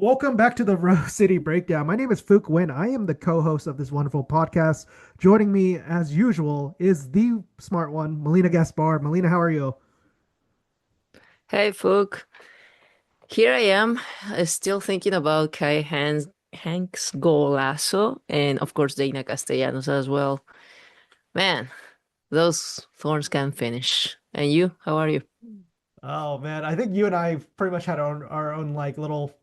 Welcome back to the Rose City Breakdown. My name is Fook Win. I am the co-host of this wonderful podcast. Joining me, as usual, is the smart one, Melina Gaspar. Melina, how are you? Hey, Fook. Here I am, still thinking about Hanks Golazo, and of course Deyna Castellanos as well. Man, those Thorns can finish. And you, how are you? Oh man, I think you and I pretty much had our own like little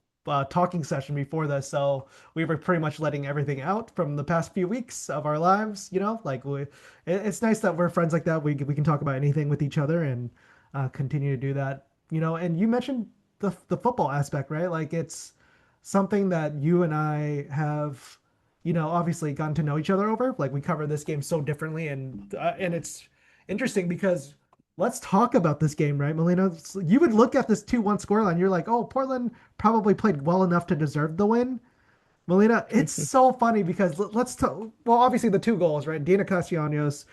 talking session before this, so we were pretty much letting everything out from the past few weeks of our lives. It's nice that we're friends like that. We can talk about anything with each other and continue to do that. And you mentioned the football aspect, right? Like it's something that you and I have, obviously gotten to know each other over. Like we cover this game so differently, and it's interesting because let's talk about this game, right, Melina? You would look at this 2-1 scoreline. You're like, oh, Portland probably played well enough to deserve the win. Melina, it's so funny because let's talk. Well, obviously the two goals, right? Deyna Castellanos,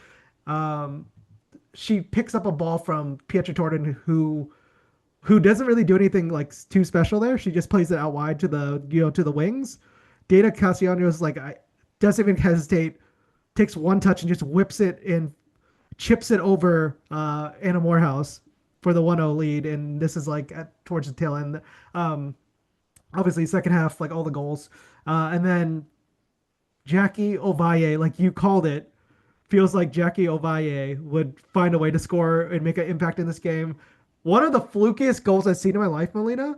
um, she picks up a ball from Pietro Torden, who doesn't really do anything like too special there. She just plays it out wide to the wings. Deyna Castellanos doesn't even hesitate, takes one touch and just whips it in, chips it over Anna Morehouse for the 1-0 lead, and this is towards the tail end. Um, Obviously, second half, like all the goals, and then Jackie Ovalle, like you called it, feels like Jackie Ovalle would find a way to score and make an impact in this game. One of the flukiest goals I've seen in my life, Melina.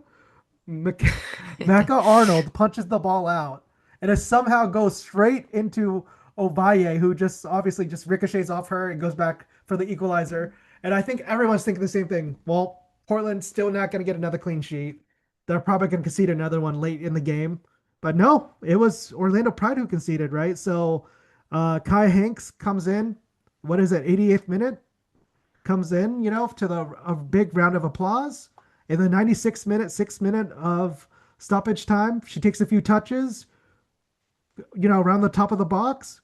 Mecca Arnold punches the ball out, and it somehow goes straight into Ovalle, who just obviously just ricochets off her and goes back for the equalizer. And I think everyone's thinking the same thing. Well, Portland's still not going to get another clean sheet. They're probably going to concede another one late in the game. But no, it was Orlando Pride who conceded, right? So Caiya Hanks comes in. What is it, 88th minute? Comes in, to a big round of applause. In the 96th minute, 6 minute of stoppage time, she takes a few touches, around the top of the box,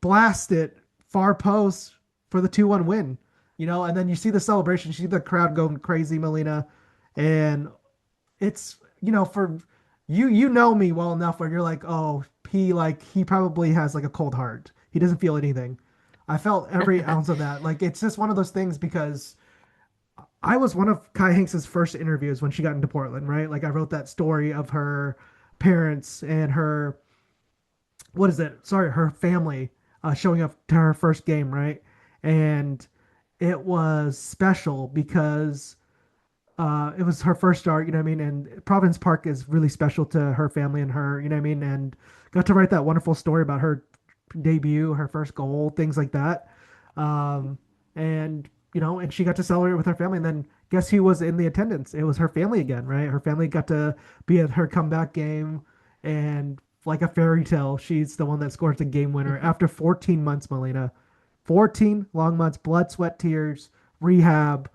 blast it far post for the 2-1 win. And then you see the celebration, you see the crowd going crazy, Melina. And it's, for you know me well enough where you're like, oh, he probably has like a cold heart. He doesn't feel anything. I felt every ounce of that. Like it's just one of those things because I was one of Kai Hanks's first interviews when she got into Portland, right? Like I wrote that story of her parents and her, what is it? Sorry, her family showing up to her first game, right? And it was special because it was her first start, you know what I mean? And Providence Park is really special to her family and her, you know what I mean? And got to write that wonderful story about her debut, her first goal, things like that. Um, and and she got to celebrate with her family. And then guess who was in the attendance? It was her family again, right? Her family got to be at her comeback game, and like a fairy tale, she's the one that scores the game winner after 14 months, Melina. 14 long months, blood, sweat, tears, rehab,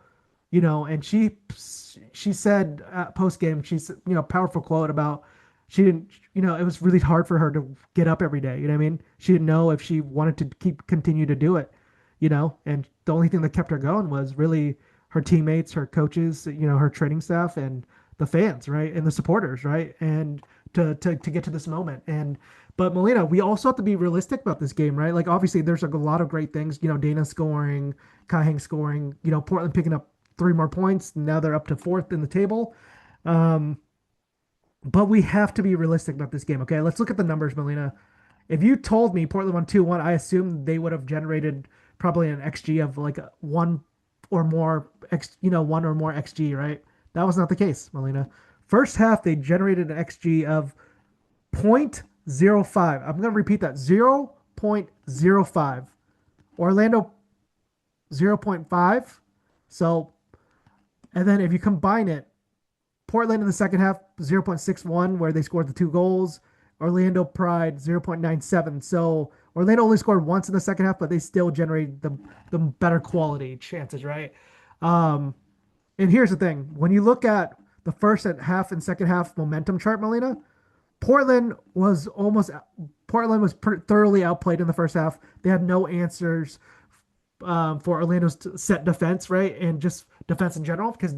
and she said post game, she's powerful quote about she didn't, it was really hard for her to get up every day. You know what I mean? She didn't know if she wanted to continue to do it, and the only thing that kept her going was really her teammates, her coaches, her training staff, and the fans, right, and the supporters, right, and to get to this moment. And but Melina, we also have to be realistic about this game, right? Like obviously there's like a lot of great things, Dana scoring, Kai Hanks scoring, Portland picking up three more points. Now they're up to fourth in the table. Um, but we have to be realistic about this game. Okay, let's look at the numbers, Melina. If you told me Portland won 2-1, I assumed they would have generated probably an XG of like one or more one or more XG, right? That was not the case, Melina. First half, they generated an XG of 0.05. I'm going to repeat that, 0.05. Orlando 0.5. So, and then if you combine it, Portland in the second half 0.61, where they scored the two goals. Orlando Pride 0.97. So Orlando only scored once in the second half, but they still generated the better quality chances, right? Um, and here's the thing: when you look at the first half and second half momentum chart, Melina, Portland was almost Portland was thoroughly outplayed in the first half. They had no answers for Orlando's set defense, right, and just defense in general, because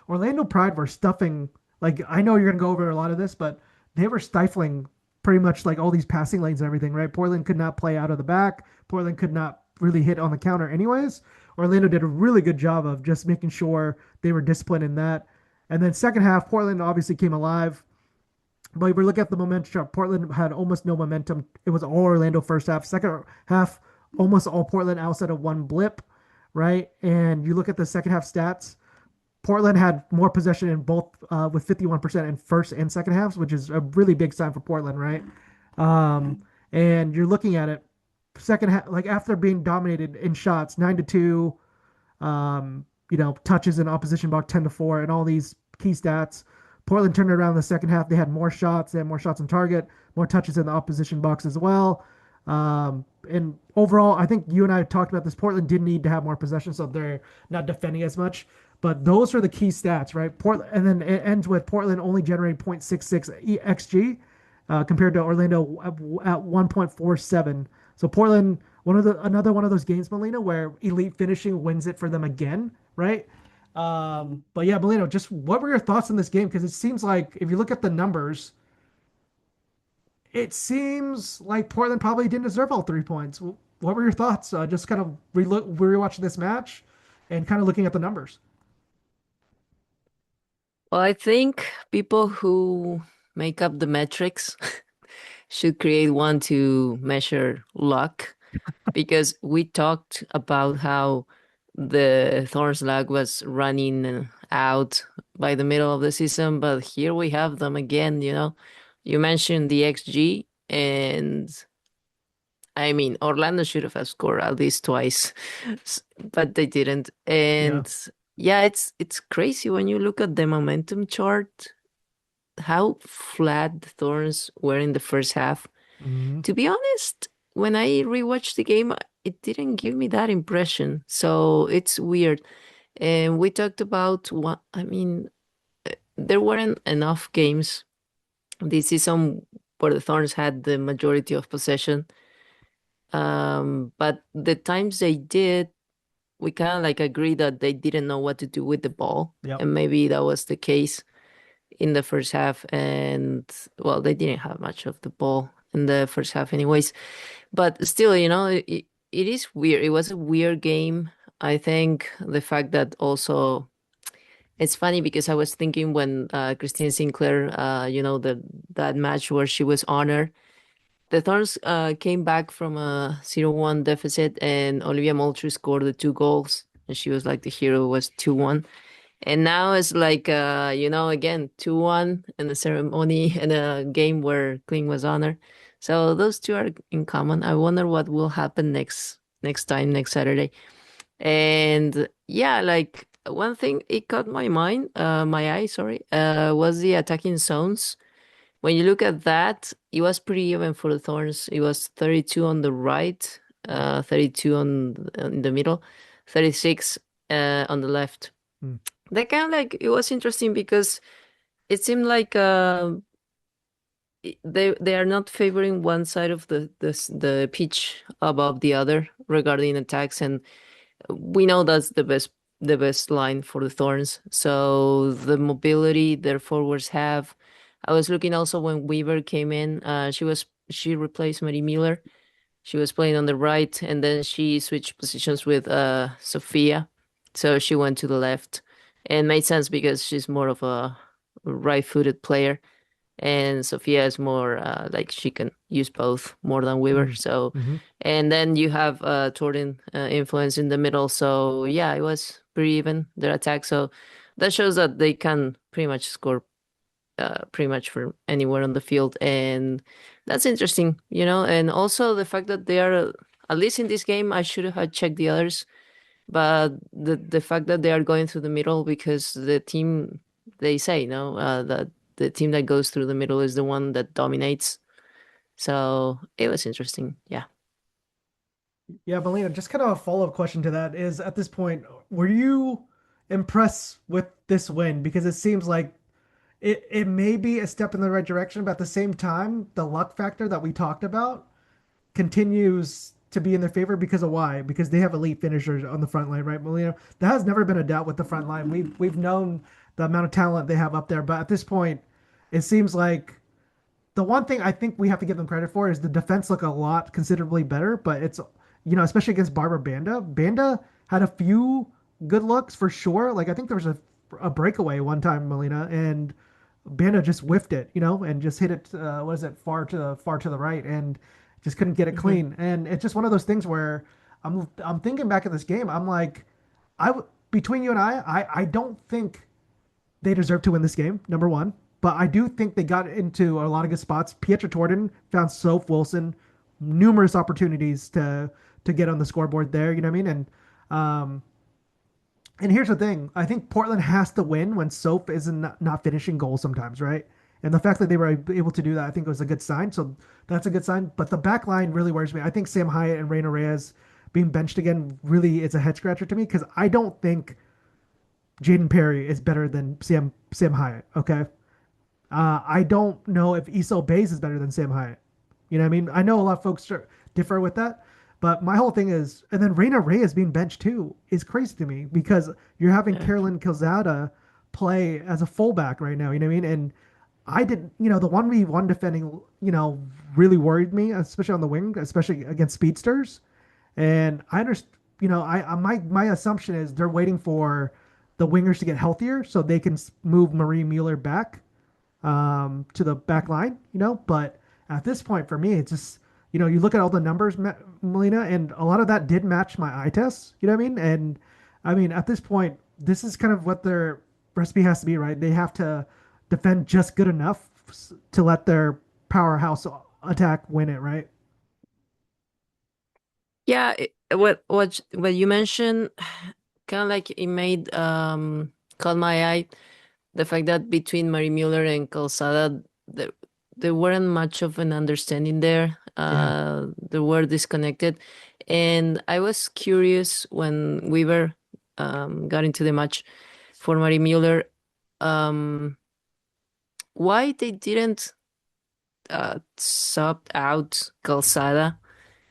Orlando Pride were stuffing like I know you're gonna go over a lot of this, but they were stifling pretty much like all these passing lanes and everything, right? Portland could not play out of the back. Portland could not really hit on the counter anyways. Orlando did a really good job of just making sure they were disciplined in that. And then second half, Portland obviously came alive. But we look at the momentum chart. Portland had almost no momentum. It was all Orlando first half. Second half, almost all Portland outside of one blip, right? And you look at the second half stats. Portland had more possession in both with 51% in first and second halves, which is a really big sign for Portland, right? And you're looking at it second half, like after being dominated in shots, 9-2, touches in opposition box 10-4, and all these key stats. Portland turned it around in the second half. They had more shots. They had more shots on target, more touches in the opposition box as well. And overall, I think you and I talked about this. Portland did need to have more possession, so they're not defending as much. But those are the key stats, right? Portland, and then it ends with Portland only generating 0.66 xG compared to Orlando at 1.47. So Portland, another one of those games, Melina, where elite finishing wins it for them again, right? But yeah, Melina, just what were your thoughts on this game? Because it seems like if you look at the numbers, it seems like Portland probably didn't deserve all 3 points. What were your thoughts? Just kind of rewatching this match and kind of looking at the numbers. Well, I think people who make up the metrics should create one to measure luck because we talked about how the Thorns lag was running out by the middle of the season, but here we have them again, you know. You mentioned the XG, and I mean, Orlando should have scored at least twice, but they didn't. Yeah. And yeah, it's crazy when you look at the momentum chart, how flat the Thorns were in the first half. Hmm. To be honest, when I rewatched the game, it didn't give me that impression. So it's weird. And we talked about what, I mean, there weren't enough games this season where the Thorns had the majority of possession. But the times they did, we kind of like agree that they didn't know what to do with the ball. Yep. And maybe that was the case in the first half. And well, they didn't have much of the ball in the first half, anyways. But still, it is weird. It was a weird game. I think the fact that also it's funny because I was thinking when Christine Sinclair, that match where she was honored, the Thorns came back from a 0-1 deficit, and Olivia Moultrie scored the two goals, and she was like the hero. Was 2-1, and now it's like again 2-1 in the ceremony in a game where Kling was honored. So those two are in common. I wonder what will happen next time, next Saturday. And yeah, like one thing it caught my eye, sorry, was the attacking zones. When you look at that, it was pretty even for the Thorns. It was 32 on the right, 32 in the middle, 36 on the left. Mm. That kind of like it was interesting because it seemed like they are not favoring one side of the pitch above the other regarding attacks, and we know that's the best line for the Thorns. So the mobility their forwards have. I was looking also when Weaver came in. She replaced Marie Miller. She was playing on the right, and then she switched positions with Sophia. So she went to the left, and made sense because she's more of a right-footed player, and Sophia is more like she can use both more than Weaver. Mm. So, Hmm. and then you have Torden influence in the middle. So yeah, it was pretty even their attack. So that shows that they can pretty much score pretty much from anywhere on the field, and that's interesting, And also the fact that they are at least in this game, I should have had checked the others, but the fact that they are going through the middle because the team they say no that the team that goes through the middle is the one that dominates. So it was interesting. Yeah. Yeah, Melina, just kind of a follow-up question to that is at this point, were you impressed with this win? Because it seems like it may be a step in the right direction, but at the same time, the luck factor that we talked about continues to be in their favor because of why? Because they have elite finishers on the front line, right, Melina? That has never been a doubt with the front line. We've known the amount of talent they have up there. But at this point, it seems like the one thing I think we have to give them credit for is the defense look a lot considerably better, but it's especially against Barbara Banda. Banda had a few good looks for sure. Like I think there was a breakaway one time, Melina, and Banda just whiffed it, and just hit it. What is it, far to the right, and just couldn't get it Hmm. clean. And it's just one of those things where I'm thinking back at this game. I'm like, between you and I don't think they deserve to win this game, number one. But I do think they got into a lot of good spots. Pietra Torden found Soph Wilson numerous opportunities to get on the scoreboard there. You know what I mean? Um, and here's the thing: I think Portland has to win when Soph is not finishing goals sometimes, right? And the fact that they were able to do that, I think, was a good sign. So that's a good sign. But the back line really worries me. I think Sam Hiatt and Reyna Reyes being benched again really is a head scratcher to me because I don't think Jaden Perry is better than Sam Hiatt. Okay, I don't know if Isel Bays is better than Sam Hiatt. You know what I mean? I know a lot of folks differ with that, but my whole thing is, and then Reyna Reyes being benched too is crazy to me because you're having Yeah. Carolyn Calzada play as a fullback right now. You know what I mean? And I didn't, the 1v1 defending, really worried me, especially on the wing, especially against speedsters. And I understand, my assumption is they're waiting for the wingers to get healthier so they can move Marie Mueller back to the back line, But at this point, for me, it's just, you look at all the numbers, Melina, and a lot of that did match my eye tests. You know what I mean? And I mean, at this point, this is kind of what their recipe has to be, right? They have to defend just good enough to let their powerhouse attack win it, right? Yeah, what you mentioned kind of like it made caught my eye. The fact that between Marie Mueller and Calzada, there weren't much of an understanding there. Yeah. They were disconnected. And I was curious when Weaver got into the match for Marie Mueller, um, why they didn't sub out Calzada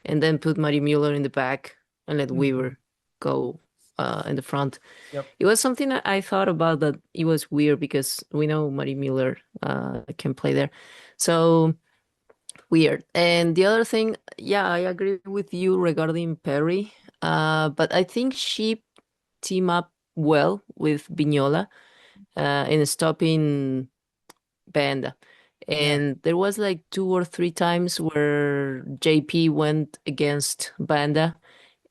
and then put Marie Mueller in the back and let Mhm. Weaver go in the front. Yep. It was something that I thought about that it was weird because we know Marie Mueller can play there. So weird. And the other thing, yeah, I agree with you regarding Perry. But I think she team up well with Vignola in stopping Banda. Yeah. And there was like two or three times where JP went against Banda,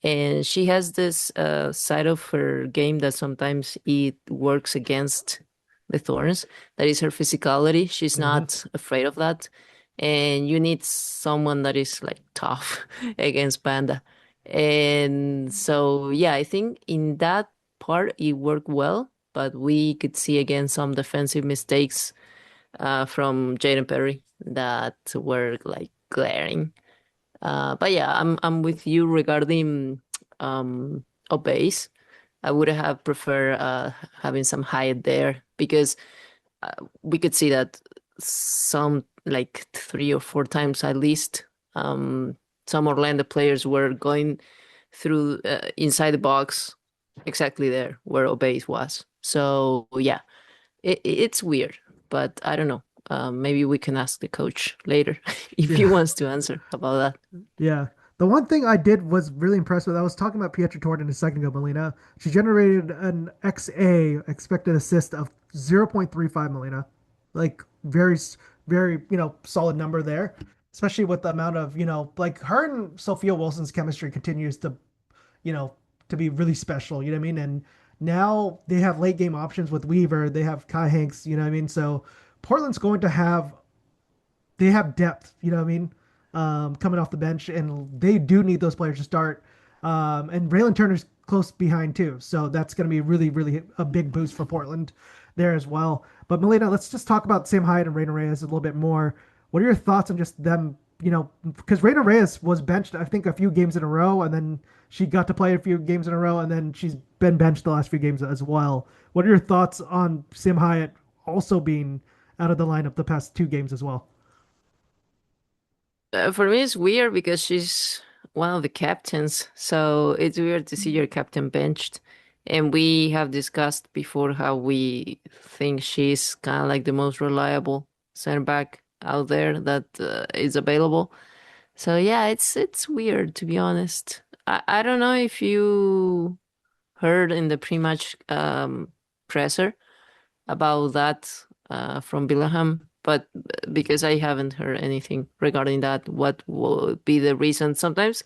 and she has this side of her game that sometimes it works against the Thorns. That is her physicality. She's Hmm. not afraid of that. And you need someone that is like tough against Panda. And so, yeah, I think in that part it worked well, but we could see again some defensive mistakes from Jaden Perry that were like glaring. But yeah, I'm with you regarding Obeys. I would have preferred having some Hyatt there because uh, we could see that some like three or four times at least. Some Orlando players were going through inside the box exactly there where Obeys was. So yeah, it's weird, but I don't know. Maybe we can ask the coach later if he Yeah. wants to answer about that. Yeah. The one thing I did was really impressed with. I was talking about Pietra Torden a second ago, Melina. She generated an XA expected assist of 0.35, Melina. Like very, solid number there, especially with the amount of, like her and Sophia Wilson's chemistry continues you know, to be really special, you know what I mean? And now they have late game options with Weaver, they have Kai Hanks, you know what I mean? So Portland's going to have they have depth, you know what I mean? Coming off the bench, and they do need those players to start. And Braylon Turner's close behind too, so that's going to be really, really a big boost for Portland there as well. But Melina, let's just talk about Sam Hyde and Reyna Reyes a little bit more. What are your thoughts on just them? Because Reyna Reyes was benched, I think, a few games in a row, and then she got to play a few games in a row, and then she's been benched the last few games as well. What are your thoughts on Sam Hyatt also being out of the lineup the past two games as well? For me, it's weird because she's one of the captains, so it's weird to see your captain benched. And we have discussed before how we think she's kind of like the most reliable center back out there that is available. So yeah, it's weird to be honest. I don't know if you heard in the pre-match presser about that from Billingham, but because I haven't heard anything regarding that, what will be the reason? Sometimes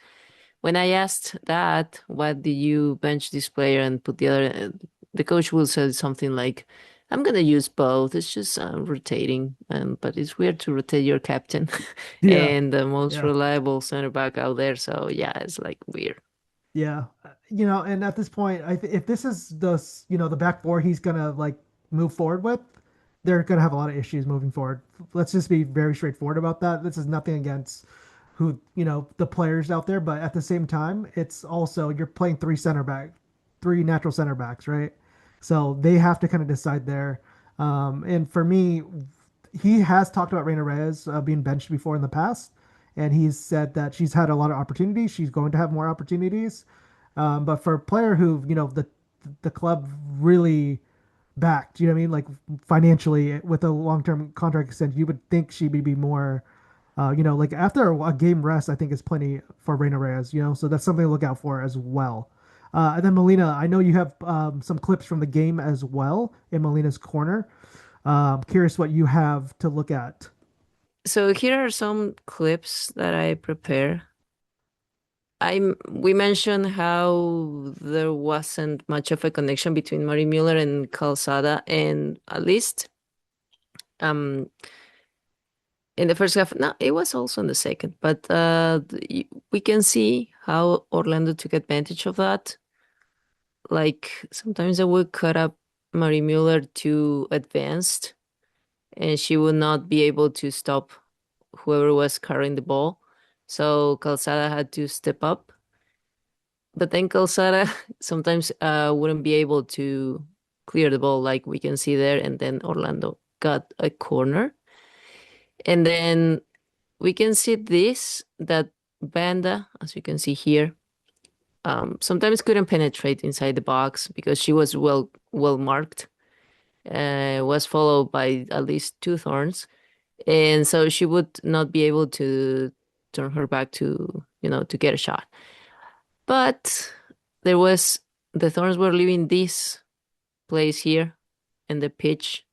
when I asked that, why did you bench this player and put the other, the coach will say something like, "I'm gonna use both. It's just rotating, and but it's weird to rotate your captain Yeah, and the most yeah. reliable center back out there." So yeah, it's like weird. Yeah, and at this point, if this is the back four he's gonna like move forward with, they're gonna have a lot of issues moving forward. Let's just be very straightforward about that. This is nothing against the players out there, but at the same time, it's also you're playing three natural center backs, right? So they have to kind of decide there. And for me, he has talked about Reyna Reyes being benched before in the past, and he's said that she's had a lot of opportunities. She's going to have more opportunities. But for a player who the club really backed, you know what I mean, like financially with a long term contract extension, you would think she would be more. Like after a game rest, I think is plenty for Reyna Reyes. So that's something to look out for as well. And then Melina, I know you have some clips from the game as well in Melina's corner. Curious what you have to look at. So here are some clips that I prepare. We mentioned how there wasn't much of a connection between Mari Mueller and Calzada, and at least um in the first half, no, it was also in the second, but we can see how Orlando took advantage of that. Like sometimes they would cut up Mari Mueller too advanced, and she would not be able to stop whoever was carrying the ball. So Calzada had to step up. But then Calzada sometimes wouldn't be able to clear the ball like we can see there. And then Orlando got a corner. And then we can see this, that Banda, as you can see here, sometimes couldn't penetrate inside the box because she was well marked. Was followed by at least two thorns. And so she would not be able to turn her back to get a shot. But there was the Thorns were leaving this place here in the pitch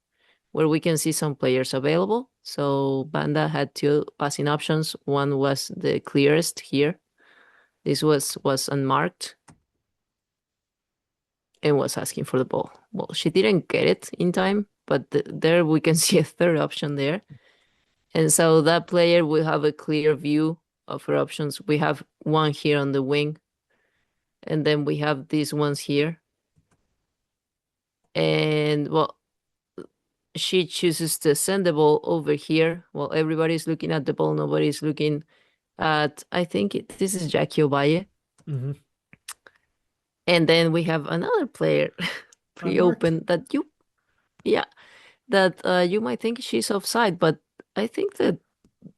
where we can see some players available. So Banda had two passing options. One was the clearest here. This was unmarked and was asking for the ball. Well, she didn't get it in time, but there we can see a third option there. And so that player will have a clear view of her options. We have one here on the wing, and then we have these ones here. And well, she chooses to send the ball over here while everybody's looking at the ball. Nobody's looking at, I think this is Jackie Ovalle. Mm-hmm. And then we have another player Unmarked. pre-open yeah, that you might think she's offside, but I think that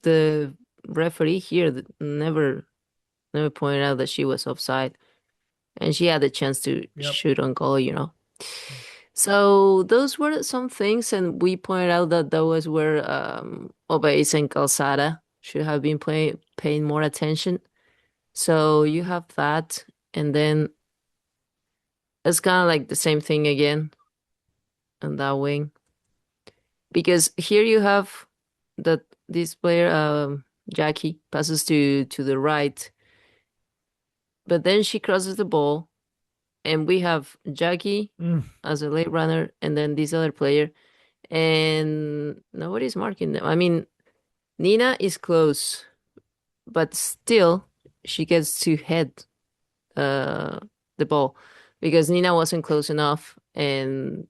the referee here never pointed out that she was offside, and she had a chance to Yep. shoot on goal. So those were some things, and we pointed out that those were Obeis and Calzada should have been paying more attention. So you have that, and then it's kind of like the same thing again on that wing, because here you have that this player Jackie passes to the right, but then she crosses the ball, and we have Jackie Mm, as a late runner, and then this other player, and nobody's marking them. I mean, Nina is close, but still she gets to head uh the ball because Nina wasn't close enough, and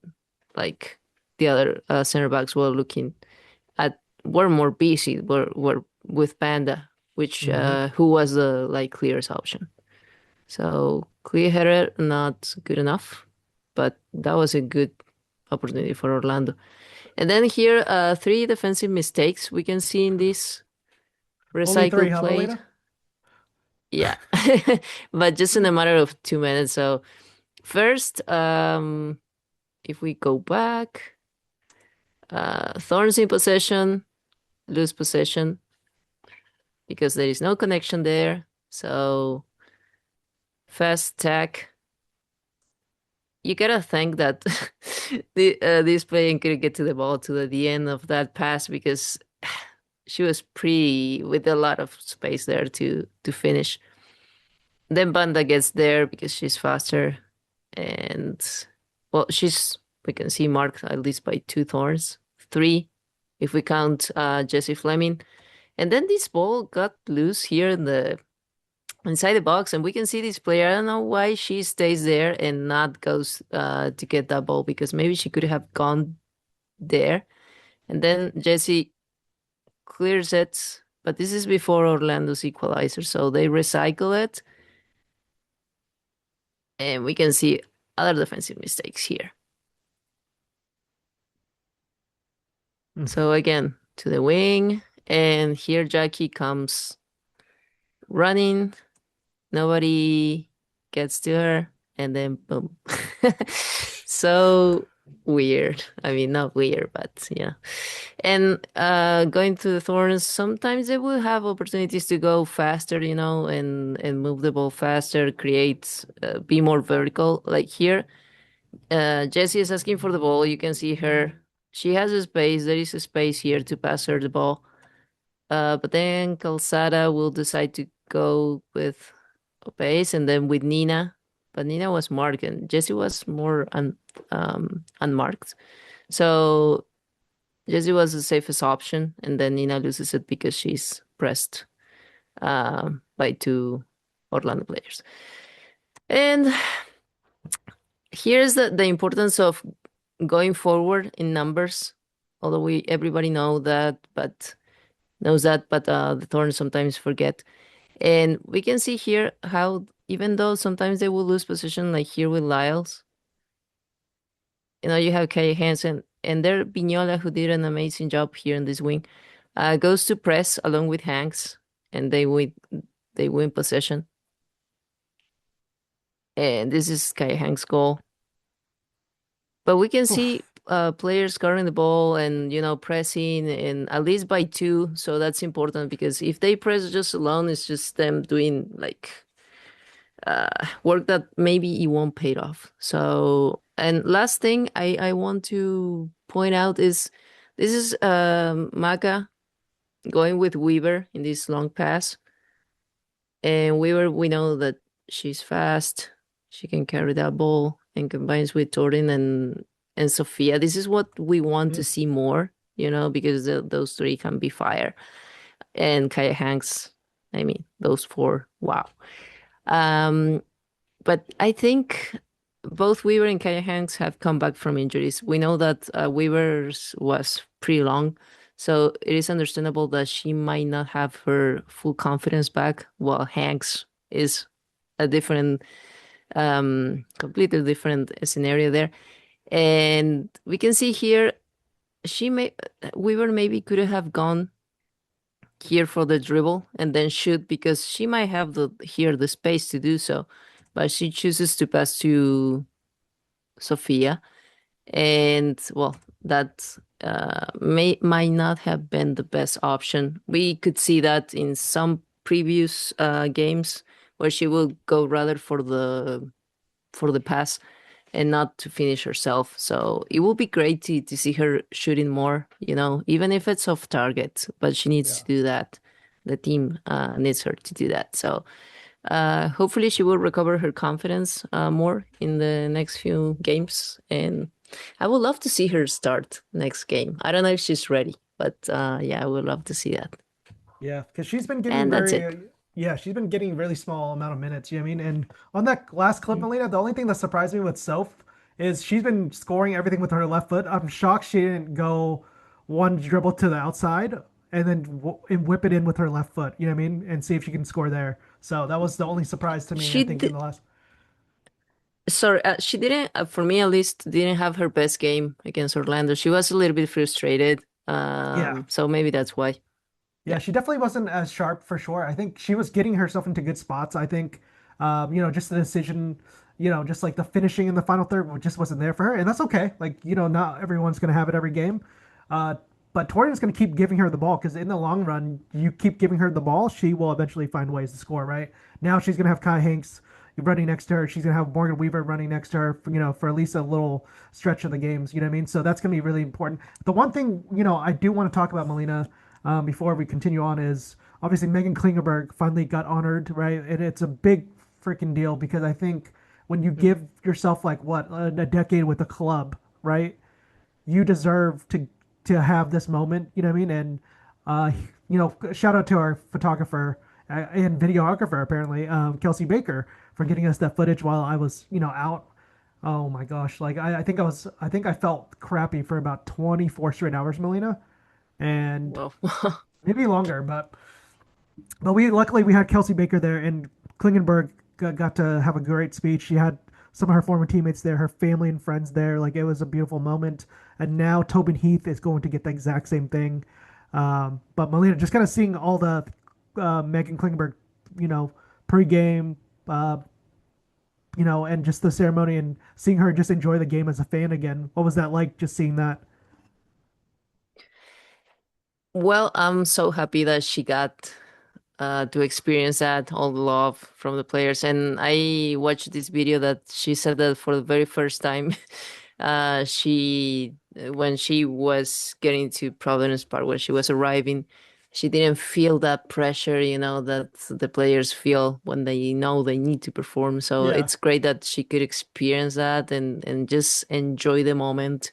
like the other center backs were more busy were with Panda, which hmm who was the like clearest option. So clear header not good enough, but that was a good opportunity for Orlando. And then here, three defensive mistakes we can see in this Only three, recycle huh, played. Melina? Yeah, but just in a matter of 2 minutes. So First, if we go back, Thorns in possession, lose possession because there is no connection there. So fast attack. You gotta think that this player could get to the ball to the end of that pass because she was pretty with a lot of space there to finish. Then Banda gets there because she's faster, and well, we can see marked at least by two thorns, three if we count Jessie Fleming. And then this ball got loose here in the inside the box, and we can see this player. I don't know why she stays there and not goes to get that ball because maybe she could have gone there. And then Jessie clears it, but this is before Orlando's equalizer, so they recycle it. And we can see other defensive mistakes here. So again, to the wing, and here Jackie comes running. Nobody gets to her, and then boom. So weird. I mean, not weird, but yeah. And going to the Thorns, sometimes they will have opportunities to go faster, and move the ball faster, create, be more vertical. Like here, Jessie is asking for the ball. You can see her. She has a space. There is a space here to pass her the ball. But then Calzada will decide to go with Opes and then with Nina. But Nina was marked and Jessie was more unmarked. So Jessie was the safest option. And then Nina loses it because she's pressed by two Orlando players. And here's the importance of going forward in numbers. Although everybody knows that, but the Thorns sometimes forget. And we can see here how even though sometimes they will lose position, like here with Lyles, you have Caiya Hanks and there Vignola, who did an amazing job here in this wing, goes to press along with Hanks, and they win possession. And this is Caiya Hanks' goal. But we can see players carrying the ball and pressing and at least by two, so that's important because if they press just alone, it's just them doing like work that maybe it won't pay off. So, and last thing I want to point out is this is Maka going with Weaver in this long pass, and Weaver, we know that she's fast, she can carry that ball and combines with Torrin and Sophia. This is what we want to see more, because those three can be fire. And Caiya Hanks, I mean, those four, wow. But I think both Weaver and Caiya Hanks have come back from injuries. We know that Weaver's was pretty long, so it is understandable that she might not have her full confidence back, while Hanks is a different, completely different scenario there. And we can see here, Weaver maybe could have gone here for the dribble and then shoot because she might have the space to do so, but she chooses to pass to Sophia, and well, that might not have been the best option. We could see that in some previous games where she will go rather for the pass and not to finish herself. So it will be great to see her shooting more, even if it's off target, but she needs to do that. The team needs her to do that. So hopefully she will recover her confidence more in the next few games. And I would love to see her start next game. I don't know if she's ready, but yeah, I would love to see that. Yeah, because she's been getting And that's it. yeah, she's been getting really small amount of minutes. You know what I mean? And on that last clip, Melina, the only thing that surprised me with Soph is she's been scoring everything with her left foot. I'm shocked she didn't go one dribble to the outside and then and whip it in with her left foot. You know what I mean? And see if she can score there. So that was the only surprise to me, I She think, in did. the last. Sorry, she didn't, for me at least, didn't have her best game against Orlando. She was a little bit frustrated. Yeah. So maybe that's why. Yeah, Yeah. she definitely wasn't as sharp for sure. I think she was getting herself into good spots. I think Just the decision, just like the finishing in the final third just wasn't there for her, and that's okay. Like, not everyone's gonna have it every game. Uh, but Torian's going to keep giving her the ball because in the long run, you keep giving her the ball, she will eventually find ways to score, right? Now she's going to have Caiya Hanks running next to her. She's going to have Morgan Weaver running next to her, for at least a little stretch of the games. You know what I mean? So that's going to be really important. The one thing, I do want to talk about Melina before we continue on is obviously Meghan Klingenberg finally got honored, right? And it's a big freaking deal because I think when you give yourself like what a decade with a club, right? You deserve to have this moment. You know what I mean? And uh, shout out to our photographer and videographer apparently, Kelsey Baker, for getting us that footage while I was out. Oh my gosh! Like I think I felt crappy for about 24 straight hours, Melina, and Well, maybe longer. But we luckily we had Kelsey Baker there, and Klingenberg got to have a great speech. She had some of her former teammates there, her family and friends there. Like it was a beautiful moment. And now Tobin Heath is going to get the exact same thing. But Melina, just kind of seeing all the Meghan Klingenberg, you know, pregame, uh, and just the ceremony and seeing her just enjoy the game as a fan again. What was that like? Just seeing that? well, I'm so happy that she got to experience that, all the love from the players. And I watched this video that she said that for the very first time, when she was getting to Providence Park, where she was arriving, she didn't feel that pressure, that the players feel when they know they need to perform. So Yeah, it's great that she could experience that and just enjoy the moment.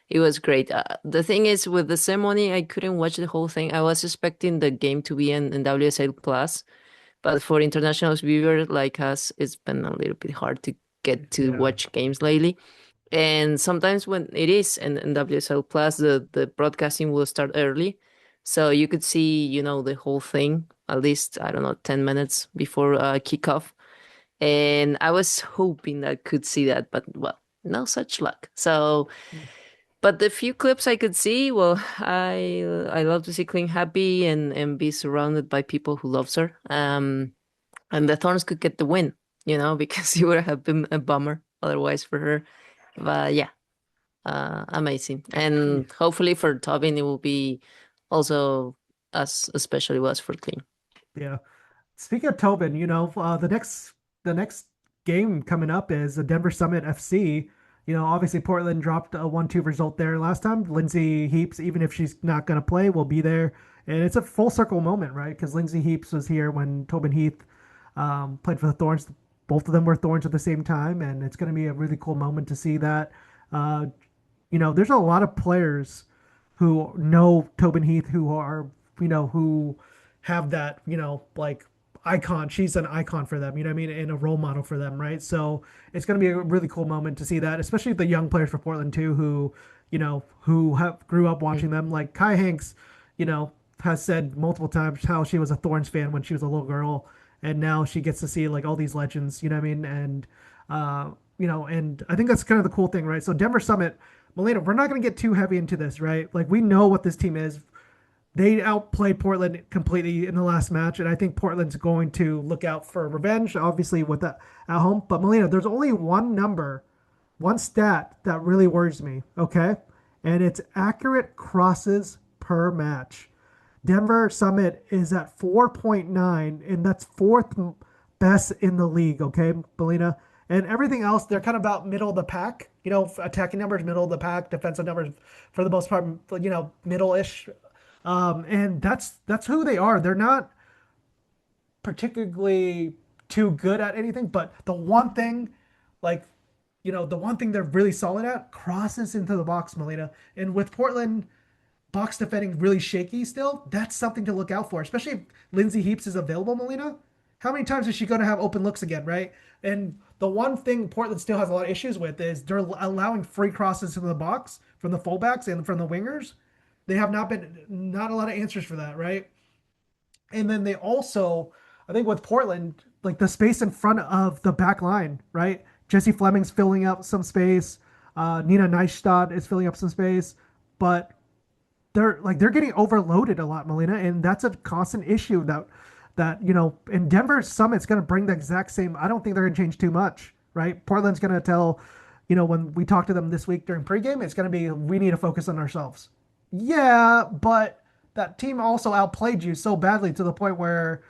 It was great. The thing is, with the ceremony, I couldn't watch the whole thing. I was expecting the game to be in WSL Plus, but for international viewers like us, it's been a little bit hard to get to yeah, watch games lately. And sometimes when it is in WSL Plus, the broadcasting will start early. So you could see, the whole thing, at least, I don't know, 10 minutes before kickoff. And I was hoping I could see that, but well, no such luck. So but the few clips I could see, well, I love to see Kling happy and be surrounded by people who loves her. And the Thorns could get the win, because it would have been a bummer otherwise for her. But yeah, amazing. And hopefully for Tobin, it will be also as especially was for Kling. yeah. Speaking of Tobin, the next game coming up is the Denver Summit FC. Obviously Portland dropped a 1-2 result there last time. Lindsay Heaps, even if she's not going to play, will be there. And it's a full circle moment, right? Because Lindsay Heaps was here when Tobin Heath played for the Thorns. Both of them were Thorns at the same time, and it's going to be a really cool moment to see that. Uh, there's a lot of players who know Tobin Heath who are, who have that, like icon. She's an icon for them, you know what I mean? And a role model for them, right? So it's going to be a really cool moment to see that, especially the young players for Portland too, who have grew up watching them. Like Caiya Hanks, has said multiple times how she was a Thorns fan when she was a little girl, and now she gets to see like all these legends, you know what I mean? And I think that's kind of the cool thing, right? So Denver Summit, Melina, we're not going to get too heavy into this, right? Like we know what this team is. They outplayed Portland completely in the last match, and I think Portland's going to look out for revenge, obviously with that at home. But Melina, there's only one number, one stat that really worries me, okay? And it's accurate crosses per match. Denver Summit is at 4.9, and that's fourth best in the league, okay, Melina? And everything else, they're kind of about middle of the pack. Attacking numbers, middle of the pack. Defensive numbers, for the most part, middle-ish. And that's who they are. They're not particularly too good at anything, but the one thing, like, the one thing they're really solid at, crosses into the box, Melina. And with Portland box defending really shaky still, that's something to look out for, especially if Lindsay Heaps is available, Melina. How many times is she going to have open looks again, right? And the one thing Portland still has a lot of issues with is they're allowing free crosses into the box from the fullbacks and from the wingers. They have not a lot of answers for that, right? And then they also, I think with Portland, like the space in front of the back line, right? Jesse Fleming's filling up some space. Nina Neistat is filling up some space, but they're getting overloaded a lot, Melina, and that's a constant issue that that, in Denver, Summit's going to bring the exact same. I don't think they're going to change too much, right? Portland's going to tell, when we talk to them this week during pregame, it's going to be, we need to focus on ourselves. Yeah, but that team also outplayed you so badly to the point where,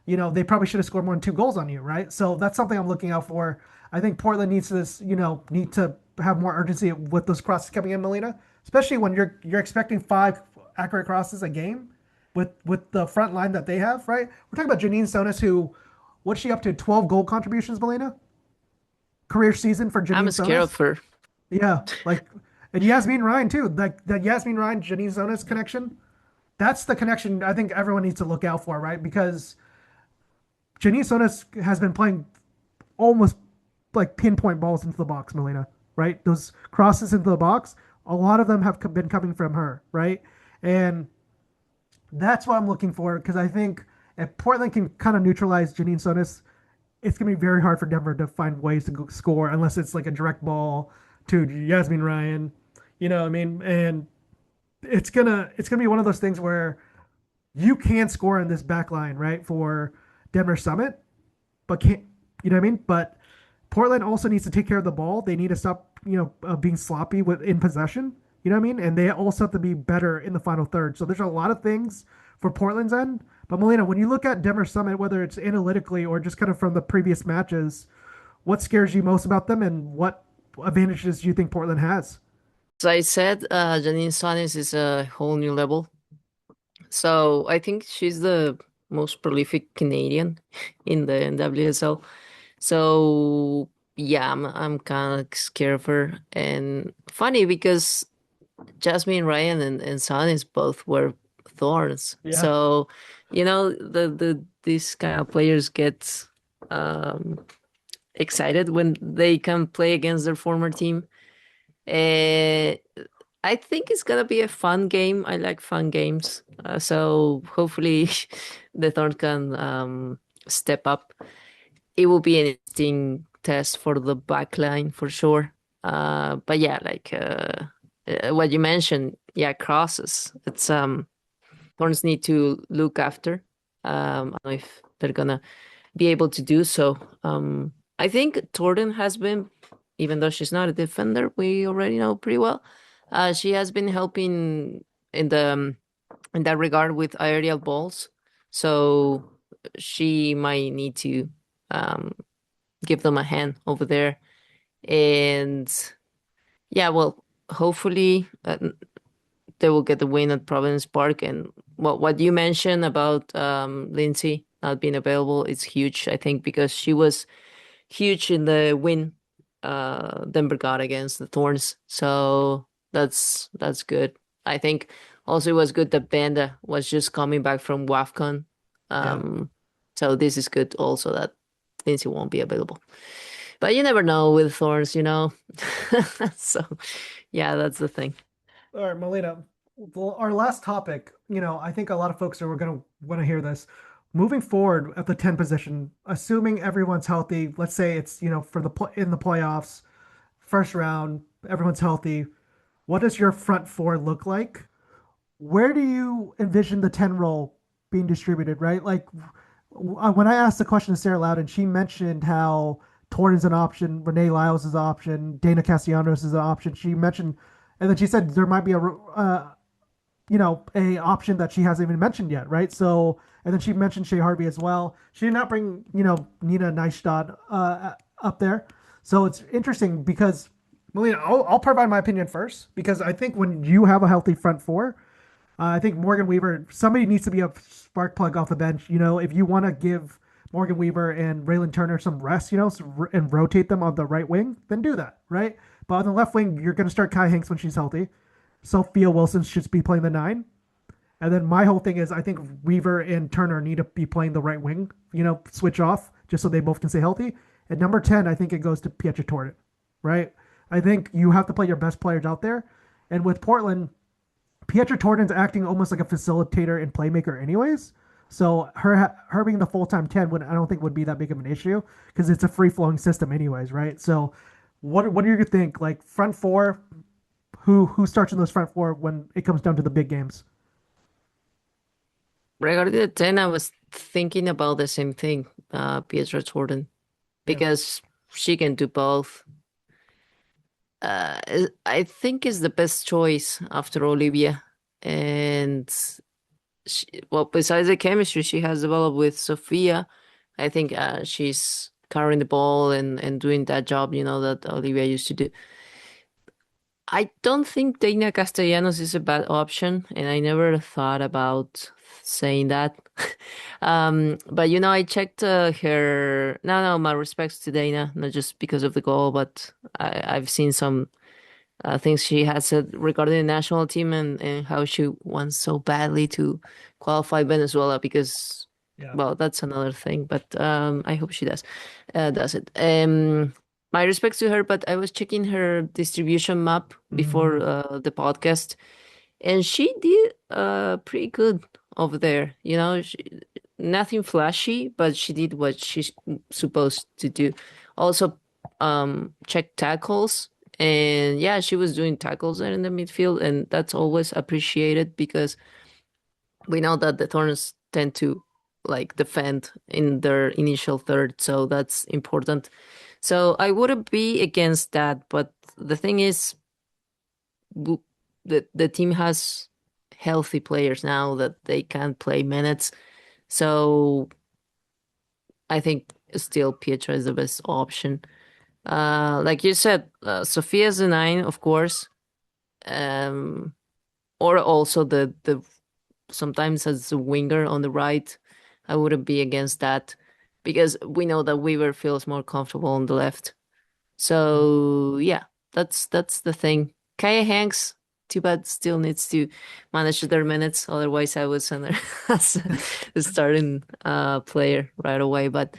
they probably should have scored more than 2 goals on you, right? So that's something I'm looking out for. I think Portland needs this, need to have more urgency with those crosses coming in, Melina, especially when you're expecting 5 accurate crosses a game with the front line that they have, right? We're talking about Janine Sonis, who, what's she up to? 12 goal contributions, Melina? Career season for I'm Janine scared of Sonis? her. Yeah, like, and Yasmin Ryan too. Like that Yasmin Ryan Janine Sonis connection. That's the connection I think everyone needs to look out for, right? Because Janine Sonis has been playing almost like pinpoint balls into the box, Melina, right? Those crosses into the box, a lot of them have been coming from her, right? And that's what I'm looking for because I think if Portland can kind of neutralize Janine Sonis, it's gonna be very hard for Denver to find ways to score unless it's like a direct ball to Yasmin Ryan. You know what I mean? And it's gonna be one of those things where you can score in this back line, right, for Denver Summit, but can't, you know what I mean? But Portland also needs to take care of the ball. They need to stop, being sloppy with in possession. You know what I mean? And they also have to be better in the final third. So there's a lot of things for Portland's end. But Melina, when you look at Denver Summit, whether it's analytically or just kind of from the previous matches, what scares you most about them, and what advantages do you think Portland has? As I said, Janine Sonis is a whole new level. So I think she's the most prolific Canadian in the NWSL. So yeah, I'm kind of scared of her. And funny because Jasmine Ryan and Sonis both were Thorns. Yeah, So, the these kind of players get um excited when they can play against their former team. Uh, I think it's gonna be a fun game. I like fun games. So hopefully the Thorns can step up. It will be an interesting test for the back line for sure. But yeah, like what you mentioned, yeah, crosses. It's Thorns need to look after. I don't know if they're gonna be able to do so. I think Torden has been, even though she's not a defender, we already know pretty well. She has been helping in the in that regard with aerial balls, so she might need to um, give them a hand over there. And yeah, well, hopefully they will get the win at Providence Park. And what you mentioned about Lindsay not being available is huge, I think, because she was huge in the win Denver got against the Thorns. So that's good. I think also it was good that Banda was just coming back from WAFCON. yeah. Um, so this is good also that Lindsay won't be available. But you never know with Thorns. So yeah, that's the thing. All right, Melina. Well, our last topic, I think a lot of folks are going to want to hear this. Moving forward at the 10 position, assuming everyone's healthy, let's say it's, for in the playoffs, first round, everyone's healthy. What does your front four look like? Where do you envision the 10 role being distributed, right? Like when I asked the question to Sarah Loudon, she mentioned how Torn is an option, Renee Lyles is an option, Deyna Castellanos is an option. She mentioned, and then she said there might be a option that she hasn't even mentioned yet, right? So, and then she mentioned Shea Harvey as well. She did not bring, Nina Neistad up there. So it's interesting because, Melina, I'll provide my opinion first because I think when you have a healthy front four, I think Morgan Weaver, somebody needs to be a spark plug off the bench. If you want to give Morgan Weaver and Raylan Turner some rest, and rotate them on the right wing, then do that, right? But on the left wing, you're going to start Caiya Hanks when she's healthy. Sophia Wilson should be playing the 9. And then my whole thing is I think Weaver and Turner need to be playing the right wing, switch off just so they both can stay healthy. At number 10, I think it goes to Pietra Torton, right? I think you have to play your best players out there. And with Portland, Pietra Torton's acting almost like a facilitator and playmaker anyways. So her being the full-time 10 I don't think would be that big of an issue because it's a free-flowing system anyways, right? So what do you think? Like front four, who starts in those front four when it comes down to the big games? Regarding the 10, I was thinking about the same thing, Pietra Jordan, Yeah. because she can do both. I think is the best choice after Olivia. And well, besides the chemistry she has developed with Sophia, I think she's carrying the ball and doing that job, that Olivia used to do. I don't think Deyna Castellanos is a bad option, and I never thought about saying that. But I checked her. No, no, my respects to Deyna, not just because of the goal, but I've seen some things she had said regarding the national team and how she wants so badly to qualify Venezuela because, Yeah. well, that's another thing. But I hope she does it. My respects to her, but I was checking her distribution map before Mhm. the podcast, and she did pretty good over there. Nothing flashy, but she did what she's supposed to do. Also, check tackles, and yeah, she was doing tackles there in the midfield, and that's always appreciated because we know that the Thorns tend to like defend in their initial third, so that's important. So I wouldn't be against that, but the thing is, the team has healthy players now that they can play minutes. So I think still Pietra is the best option. Like you said, Sophia's a nine, of course. Um, or also the sometimes as a winger on the right. I wouldn't be against that because we know that Weaver feels more comfortable on the left. Yeah. So yeah, that's the thing. Caiya Hanks, too bad, still needs to manage their minutes. Otherwise, I would send her as a starting player right away. But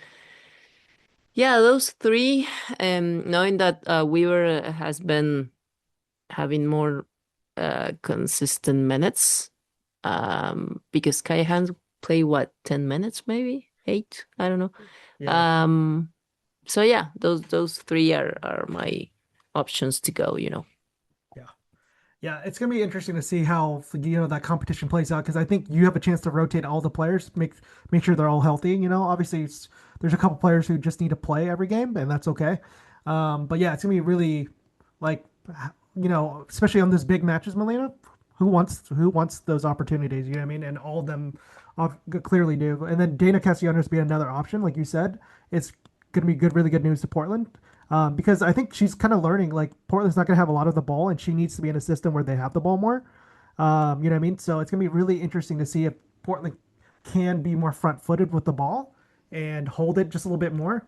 yeah, those three, knowing that Weaver has been having more consistent minutes, because Caiya Hanks play what, 10 minutes maybe? 8? I don't know. Yeah. Um, so yeah, those three are my options to go. Yeah. Yeah, it's gonna be interesting to see how that competition plays out because I think you have a chance to rotate all the players, make sure they're all healthy. Obviously there's a couple players who just need to play every game, and that's okay. But yeah, it's gonna be really like especially on those big matches, Melina. Who wants those opportunities? You know what I mean? And all of them clearly do. And then Deyna Castellanos be another option, like you said. It's gonna be good, really good news to Portland. Because I think she's kind of learning like Portland's not going to have a lot of the ball, and she needs to be in a system where they have the ball more. You know what I mean? So it's going to be really interesting to see if Portland can be more front-footed with the ball and hold it just a little bit more.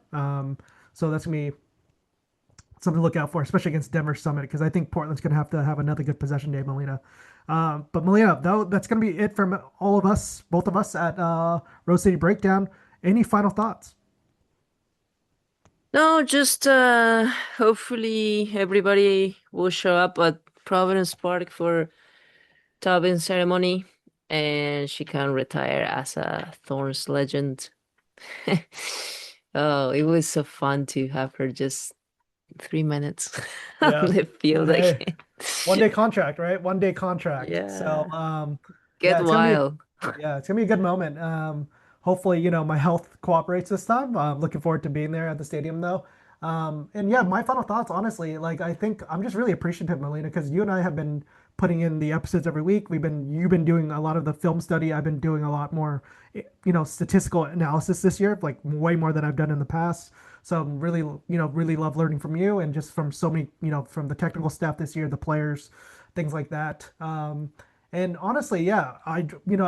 So that's going to be something to look out for, especially against Denver Summit, because I think Portland's going to have another good possession day, Melina. But Melina, that's going to be it from all of us, both of us at Rose City Breakdown. Any final thoughts? No, just hopefully everybody will show up at Providence Park for Tobin ceremony and she can retire as a Thorns legend. Oh, it was so fun to have her just 3 minutes on Yeah. the field Hey, again. 1 day contract, right? 1 day contract. So, Yeah, yeah, get wild. it's gonna be a good moment. Hopefully, my health cooperates this time. I'm looking forward to being there at the stadium, though. And yeah, my final thoughts, honestly, like I think I'm just really appreciative, Melina, because you and I have been putting in the episodes every week. You've been doing a lot of the film study. I've been doing a lot more, statistical analysis this year, like way more than I've done in the past. So I'm really, really love learning from you and just from so many, from the technical staff this year, the players, things like that. And honestly, yeah, I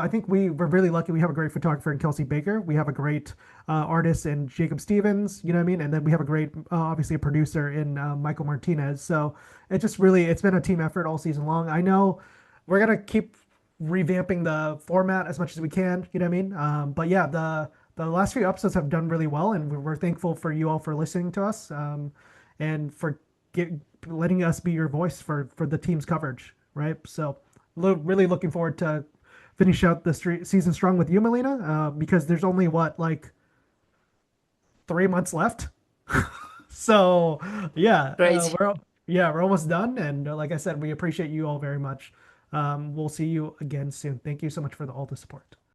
think we're really lucky. We have a great photographer in Kelsey Baker. We have a great artist in Jacob Stevens. You know what I mean? And then we have a great, obviously, a producer in Michael Martinez. So it's been a team effort all season long. I know we're gonna keep revamping the format as much as we can. You know what I mean? But yeah, the last few episodes have done really well, and we're thankful for you all for listening to us, and for get, letting us be your voice for the team's coverage. Right? So really looking forward to finish out the season strong with you, Melina, because there's only what like 3 months left. So yeah, Crazy. we're almost done, and like I said, we appreciate you all very much. We'll see you again soon. Thank you so much for all the support.